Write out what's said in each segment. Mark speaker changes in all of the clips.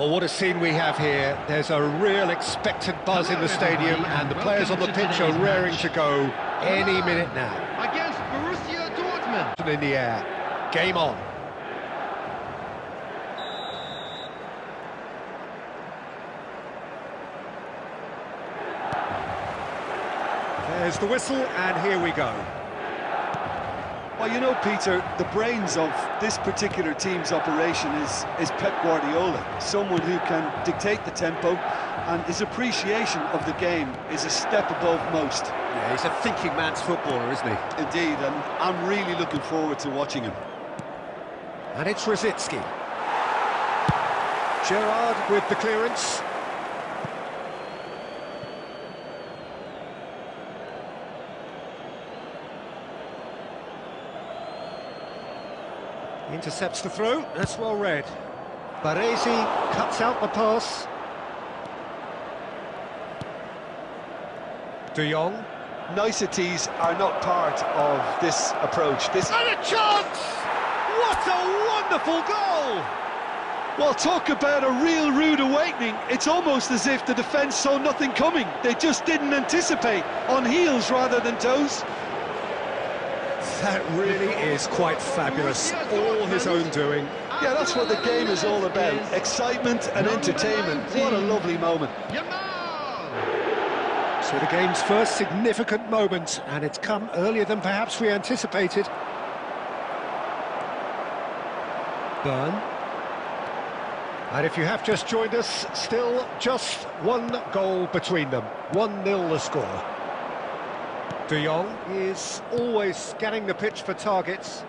Speaker 1: Well, what a scene we have here. There's a real expectant buzz in the stadium, and the players on the pitch are raring to go any minute now.
Speaker 2: Against Borussia Dortmund.
Speaker 1: In the air. Game on. There's the whistle, and here we go.
Speaker 3: Well, you know, Peter, the brains of this particular team's operation is Pep Guardiola, someone who can dictate the tempo, and his appreciation of the game is a step above most.
Speaker 1: Yeah, he's a thinking man's footballer, isn't he?
Speaker 3: Indeed, and I'm really looking forward to watching him.
Speaker 1: And it's Rosicky. Gerrard with the clearance. Intercepts the throw, that's well read. Baresi cuts out the pass. De Jong.
Speaker 3: Niceties are not part of this approach.
Speaker 1: And a chance! What a wonderful goal!
Speaker 3: Well, talk about a real rude awakening. It's almost as if the defence saw nothing coming. They just didn't anticipate, on heels rather than toes.
Speaker 1: That really is quite fabulous, all his own doing.
Speaker 3: Yeah, that's what the game is all about, excitement and entertainment. What a lovely moment.
Speaker 1: So the game's first significant moment, and it's come earlier than perhaps we anticipated. Burn. And if you have just joined us, still just one goal between them. 1-0 the score. De Jong is always scanning the pitch for targets.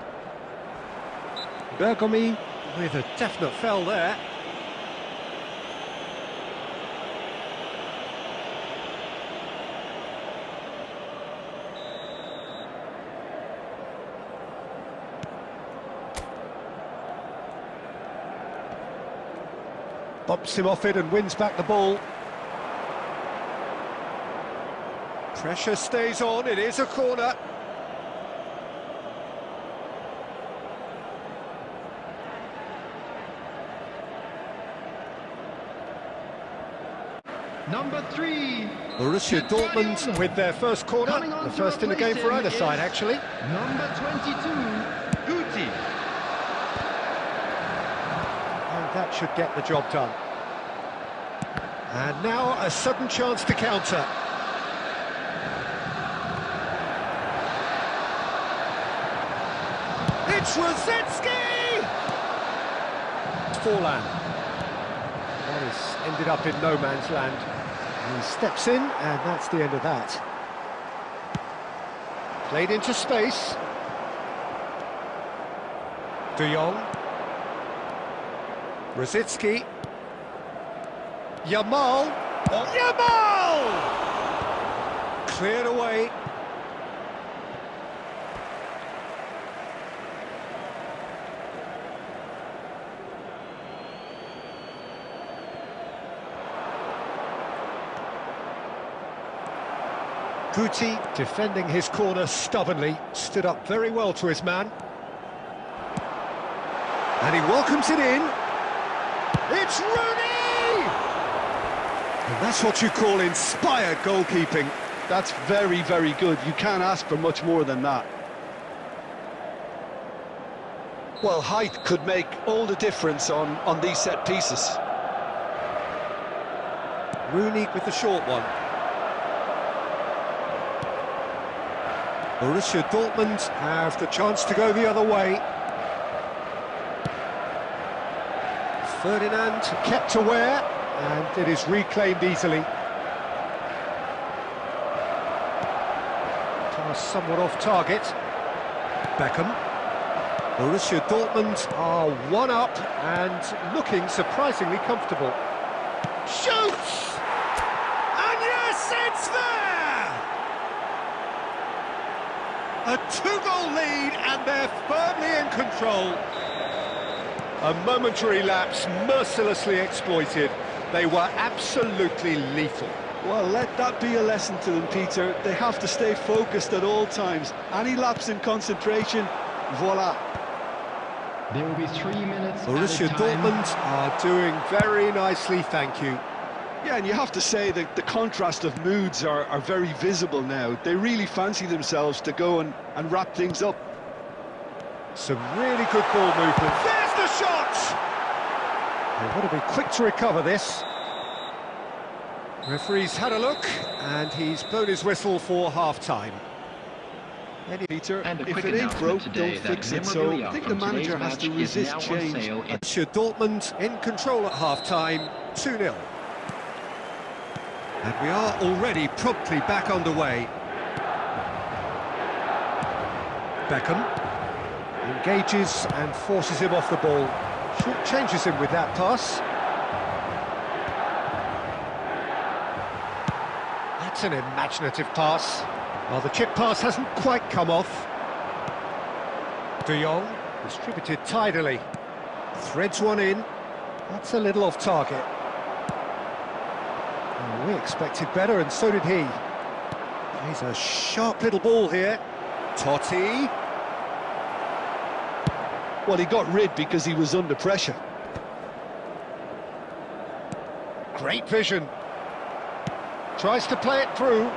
Speaker 1: Bergomi with a definite foul there. Bumps him off it and wins back the ball. Pressure stays on, it is a corner.
Speaker 2: Number 3.
Speaker 1: Borussia Dortmund with their first corner, the first in the game for either side, actually.
Speaker 2: Number 22, Guti.
Speaker 1: And that should get the job done. And now a sudden chance to counter. It's Rosicky! Forlan. That has ended up in no man's land. He steps in, and that's the end of that. Played into space. De Jong. Rosicky. Yamal. Yamal! Cleared away. Guti, defending his corner stubbornly, stood up very well to his man. And he welcomes it in. It's Rooney! And that's what you call inspired goalkeeping.
Speaker 3: That's very, very good. You can't ask for much more than that. Well, height could make all the difference on these set pieces.
Speaker 1: Rooney with the short one. Borussia Dortmund have the chance to go the other way. Ferdinand kept aware, and it is reclaimed easily. Pass somewhat off target. Beckham. Borussia Dortmund are one up and looking surprisingly comfortable. Shoots! And yes, it's there! A two-goal lead, and they're firmly in control. A momentary lapse mercilessly exploited. They were absolutely lethal.
Speaker 3: Well, let that be a lesson to them, Peter. They have to stay focused at all times. Any lapse in concentration, voila.
Speaker 4: There will be 3 minutes
Speaker 1: Borussia
Speaker 4: added time.
Speaker 1: Dortmund are doing very nicely, thank you.
Speaker 3: Yeah, and you have to say that the contrast of moods are very visible now. They really fancy themselves to go and wrap things up.
Speaker 1: Some really good ball movement. There's the shot! They've got to be quick to recover this. Referee's had a look, and he's blown his whistle for half-time.
Speaker 3: Peter,
Speaker 4: And a
Speaker 3: if
Speaker 4: quick
Speaker 3: it ain't
Speaker 4: announcement
Speaker 3: broke,
Speaker 4: today
Speaker 3: don't
Speaker 4: that
Speaker 3: fix it. So
Speaker 4: memorabilia
Speaker 3: I think the
Speaker 4: from
Speaker 3: manager
Speaker 4: today's
Speaker 3: has to
Speaker 4: match is
Speaker 3: resist
Speaker 4: now on
Speaker 3: change.
Speaker 4: sale in-
Speaker 1: Borussia Dortmund in control at half-time, 2-0. And we are already promptly back underway. Beckham engages and forces him off the ball. Short changes him with that pass. That's an imaginative pass. Well, the chip pass hasn't quite come off. De Jong, distributed tidily. Threads one in. That's a little off target. Oh, we expected better, and so did he. He's a sharp little ball here. Totti.
Speaker 3: Well, he got rid because he was under pressure.
Speaker 1: Great vision. Tries to play it through.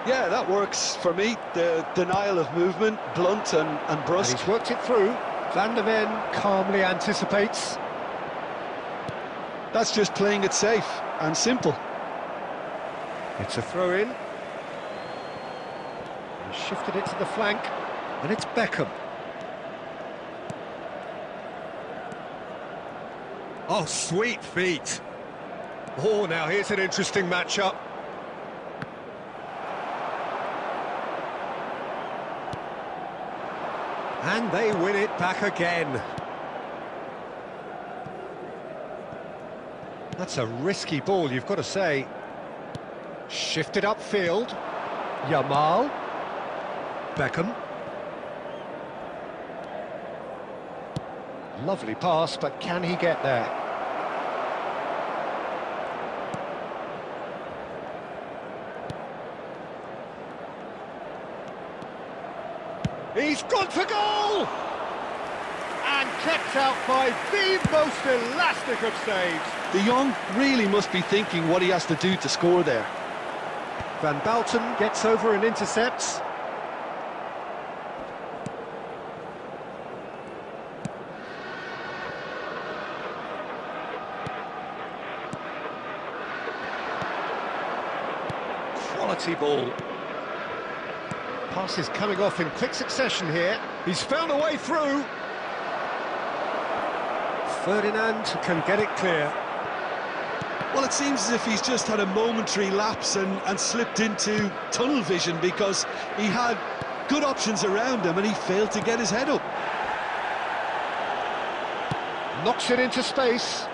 Speaker 3: Yeah, that works for me. The denial of movement, blunt and
Speaker 1: And
Speaker 3: brusque.
Speaker 1: he's worked it through. Van der Ven calmly anticipates.
Speaker 3: That's just playing it safe and simple.
Speaker 1: It's a throw-in. He's shifted it to the flank, and it's Beckham. Oh, sweet feet. Oh, now here's an interesting matchup. And they win it back again. That's a risky ball, you've got to say. Shifted upfield. Yamal. Beckham. Lovely pass, but can he get there? He's gone for goal! And kept out by the most elastic of saves.
Speaker 3: De Jong really must be thinking what he has to do to score there.
Speaker 1: Van Bouten gets over and intercepts. Quality ball. Pass is coming off in quick succession here. He's found a way through. Ferdinand can get it clear.
Speaker 3: Well, it seems as if he's just had a momentary lapse and slipped into tunnel vision because he had good options around him and he failed to get his head up.
Speaker 1: Knocks it into space.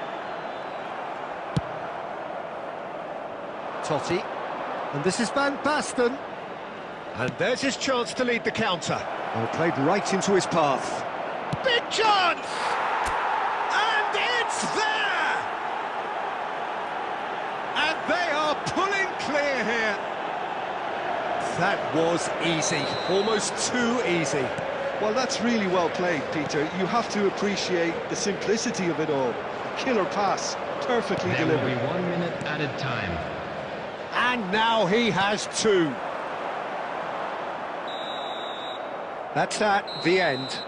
Speaker 1: Totti. And this is Van Basten. And there's his chance to lead the counter. Well, played right into his path. Big chance! And it's there! And they are pulling clear here. That was easy, almost too easy.
Speaker 3: Well, that's really well played, Peter. You have to appreciate the simplicity of it all. A killer pass, perfectly
Speaker 4: There will
Speaker 3: delivered.
Speaker 4: be 1 minute added time.
Speaker 1: And now he has two. That's that, the end.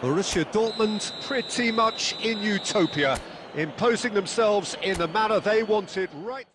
Speaker 1: Borussia Dortmund pretty much in utopia, imposing themselves in the manner they wanted right...